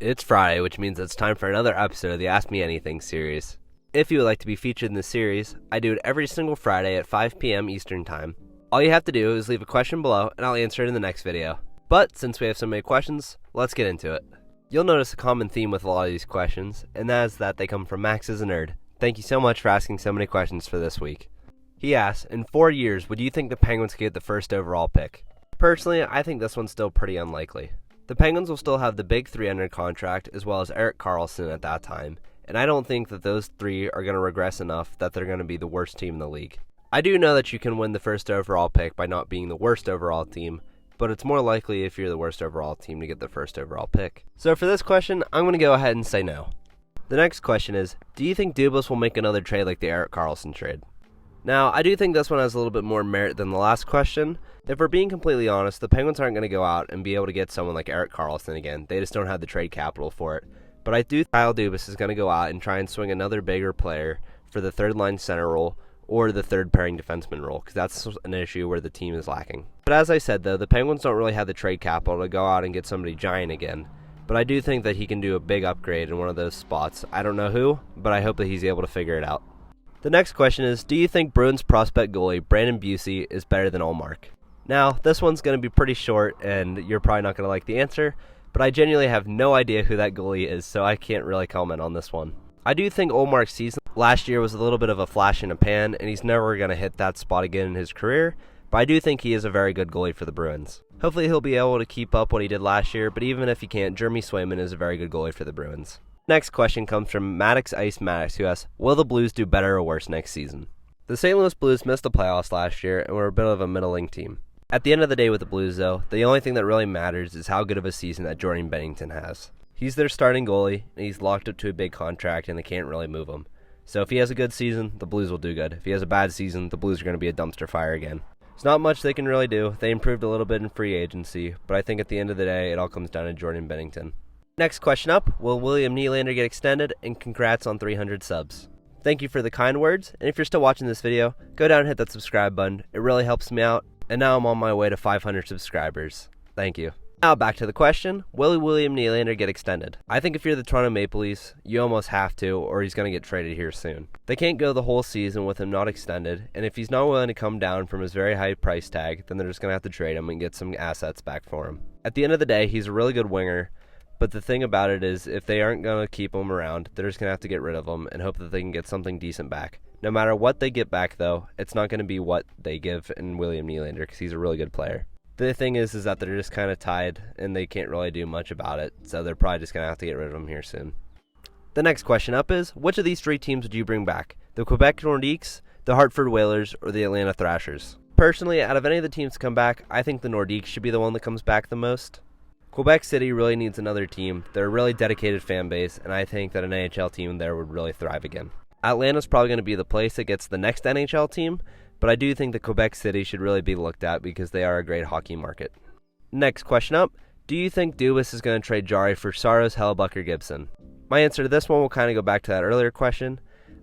It's Friday, which means it's time for another episode of the Ask Me Anything series. If you would like to be featured in this series, I do it every single Friday at 5 p.m. Eastern Time. All you have to do is leave a question below, and I'll answer it in the next video. But since we have so many questions, let's get into it. You'll notice a common theme with a lot of these questions, and that is that they come from Max is a Nerd. Thank you so much for asking so many questions for this week. He asks, in 4 years, would you think the Penguins could get the first overall pick? Personally, I think this one's still pretty unlikely. The Penguins will still have the big three under contract, as well as Erik Karlsson at that time, and I don't think that those three are going to regress enough that they're going to be the worst team in the league. I do know that you can win the first overall pick by not being the worst overall team, but it's more likely if you're the worst overall team to get the first overall pick. So for this question, I'm going to go ahead and say no. The next question is, do you think Dubas will make another trade like the Erik Karlsson trade? Now, I do think this one has a little bit more merit than the last question. If we're being completely honest, the Penguins aren't going to go out and be able to get someone like Erik Karlsson again. They just don't have the trade capital for it. But I do think Kyle Dubas is going to go out and try and swing another bigger player for the third line center role or the third pairing defenseman role, because that's an issue where the team is lacking. But as I said, though, the Penguins don't really have the trade capital to go out and get somebody giant again. But I do think that he can do a big upgrade in one of those spots. I don't know who, but I hope that he's able to figure it out. The next question is, do you think Bruins prospect goalie Brandon Busey is better than Ullmark? Now, this one's going to be pretty short, and you're probably not going to like the answer, but I genuinely have no idea who that goalie is, so I can't really comment on this one. I do think Ullmark's season last year was a little bit of a flash in a pan, and he's never going to hit that spot again in his career, but I do think he is a very good goalie for the Bruins. Hopefully he'll be able to keep up what he did last year, but even if he can't, Jeremy Swayman is a very good goalie for the Bruins. Next question comes from Maddox Ice Maddox, who asks, will the Blues do better or worse next season? The St. Louis Blues missed the playoffs last year and were a bit of a middling team. At the end of the day with the Blues, though, the only thing that really matters is how good of a season that Jordan Bennington has. He's their starting goalie, and he's locked up to a big contract, and they can't really move him. So if he has a good season, the Blues will do good. If he has a bad season, the Blues are going to be a dumpster fire again. There's not much they can really do. They improved a little bit in free agency, but I think at the end of the day, it all comes down to Jordan Bennington. Next question up, will William Nylander get extended? And congrats on 300 subs. Thank you for the kind words, and if you're still watching this video, go down and hit that subscribe button. It really helps me out, and now I'm on my way to 500 subscribers. Thank you. Now back to the question, will William Nylander get extended? I think if you're the Toronto Maple Leafs, you almost have to, or he's going to get traded here soon. They can't go the whole season with him not extended, and if he's not willing to come down from his very high price tag, then they're just going to have to trade him and get some assets back for him. At the end of the day, he's a really good winger, but the thing about it is, if they aren't going to keep him around, they're just going to have to get rid of him and hope that they can get something decent back. No matter what they get back, though, it's not going to be what they give in William Nylander, because he's a really good player. The thing is that they're just kind of tied, and they can't really do much about it, so they're probably just going to have to get rid of him here soon. The next question up is, which of these three teams would you bring back? The Quebec Nordiques, the Hartford Whalers, or the Atlanta Thrashers? Personally, out of any of the teams to come back, I think the Nordiques should be the one that comes back the most. Quebec City really needs another team. They're a really dedicated fan base, and I think that an NHL team there would really thrive again. Atlanta's probably going to be the place that gets the next NHL team, but I do think that Quebec City should really be looked at because they are a great hockey market. Next question up, do you think Dubas is going to trade Jari for Saros, Hellebuyck, or Gibson? My answer to this one will kind of go back to that earlier question.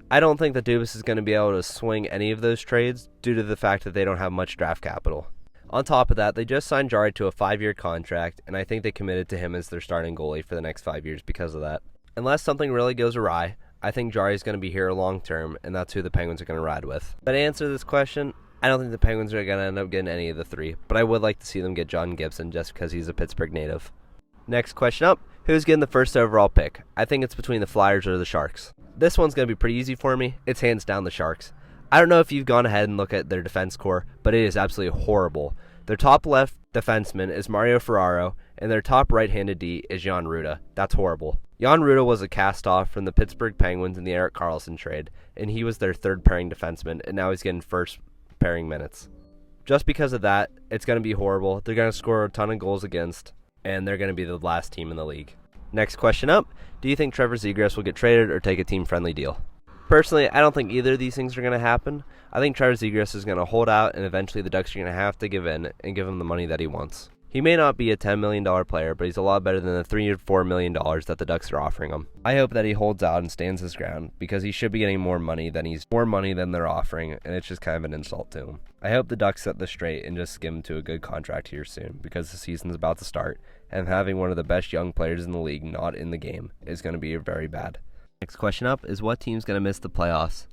I don't think that Dubas is going to be able to swing any of those trades due to the fact that they don't have much draft capital. On top of that, they just signed Jari to a 5-year contract, and I think they committed to him as their starting goalie for the next 5 years because of that. Unless something really goes awry, I think Jari is going to be here long term, and that's who the Penguins are going to ride with. But to answer this question, I don't think the Penguins are going to end up getting any of the three, but I would like to see them get John Gibson just because he's a Pittsburgh native. Next question up, who's getting the first overall pick? I think it's between the Flyers or the Sharks. This one's going to be pretty easy for me. It's hands down the Sharks. I don't know if you've gone ahead and looked at their defense core, but it is absolutely horrible. Their top left defenseman is Mario Ferraro, and their top right-handed D is Jan Rutta. That's horrible. Jan Rutta was a cast-off from the Pittsburgh Penguins in the Erik Karlsson trade, and he was their third-pairing defenseman, and now he's getting first-pairing minutes. Just because of that, it's going to be horrible. They're going to score a ton of goals against, and they're going to be the last team in the league. Next question up, do you think Trevor Zegras will get traded or take a team-friendly deal? Personally, I don't think either of these things are going to happen. I think Trevor Zegras is going to hold out, and eventually the Ducks are going to have to give in and give him the money that he wants. He may not be a $10 million player, but he's a lot better than the $3 or $4 million that the Ducks are offering him. I hope that he holds out and stands his ground, because he should be getting more money than they're offering, and it's just kind of an insult to him. I hope the Ducks set this straight and just skim to a good contract here soon, because the season's about to start, and having one of the best young players in the league not in the game is going to be very bad. Next question up is, what team's going to miss the playoffs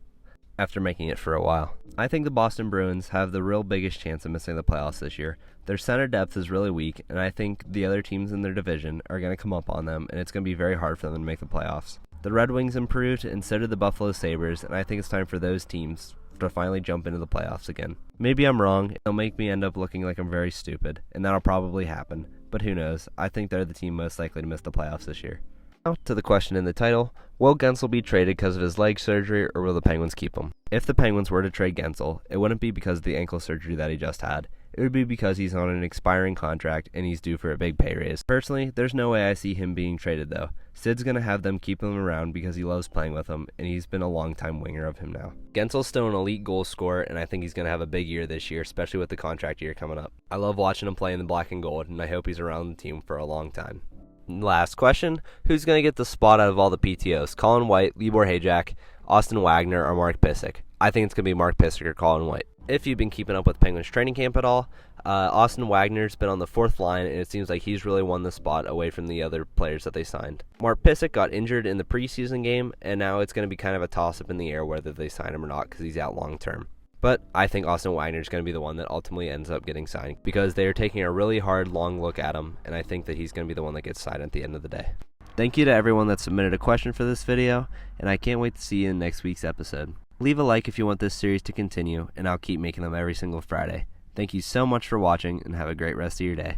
after making it for a while? I think the Boston Bruins have the real biggest chance of missing the playoffs this year. Their center depth is really weak, and I think the other teams in their division are going to come up on them, and it's going to be very hard for them to make the playoffs. The Red Wings improved, and so did the Buffalo Sabres, and I think it's time for those teams to finally jump into the playoffs again. Maybe I'm wrong, it'll make me end up looking like I'm very stupid, and that'll probably happen, but who knows. I think they're the team most likely to miss the playoffs this year. Now, to the question in the title, will Guentzel be traded because of his leg surgery, or will the Penguins keep him? If the Penguins were to trade Guentzel, it wouldn't be because of the ankle surgery that he just had. It would be because he's on an expiring contract and he's due for a big pay raise. Personally, there's no way I see him being traded though. Sid's going to have them keep him around because he loves playing with him, and he's been a long-time winger of him now. Guentzel's still an elite goal scorer, and I think he's going to have a big year this year, especially with the contract year coming up. I love watching him play in the black and gold, and I hope he's around the team for a long time. Last question, who's going to get the spot out of all the PTOs? Colin White, Libor Hajek, Austin Wagner, or Mark Pysyk? I think it's going to be Mark Pysyk or Colin White. If you've been keeping up with Penguins training camp at all, Austin Wagner's been on the fourth line, and it seems like he's really won the spot away from the other players that they signed. Mark Pysyk got injured in the preseason game, and now it's going to be kind of a toss-up in the air whether they sign him or not because he's out long-term. But I think Austin Wagner's going to be the one that ultimately ends up getting signed because they are taking a really hard, long look at him, and I think that he's going to be the one that gets signed at the end of the day. Thank you to everyone that submitted a question for this video, and I can't wait to see you in next week's episode. Leave a like if you want this series to continue, and I'll keep making them every single Friday. Thank you so much for watching, and have a great rest of your day.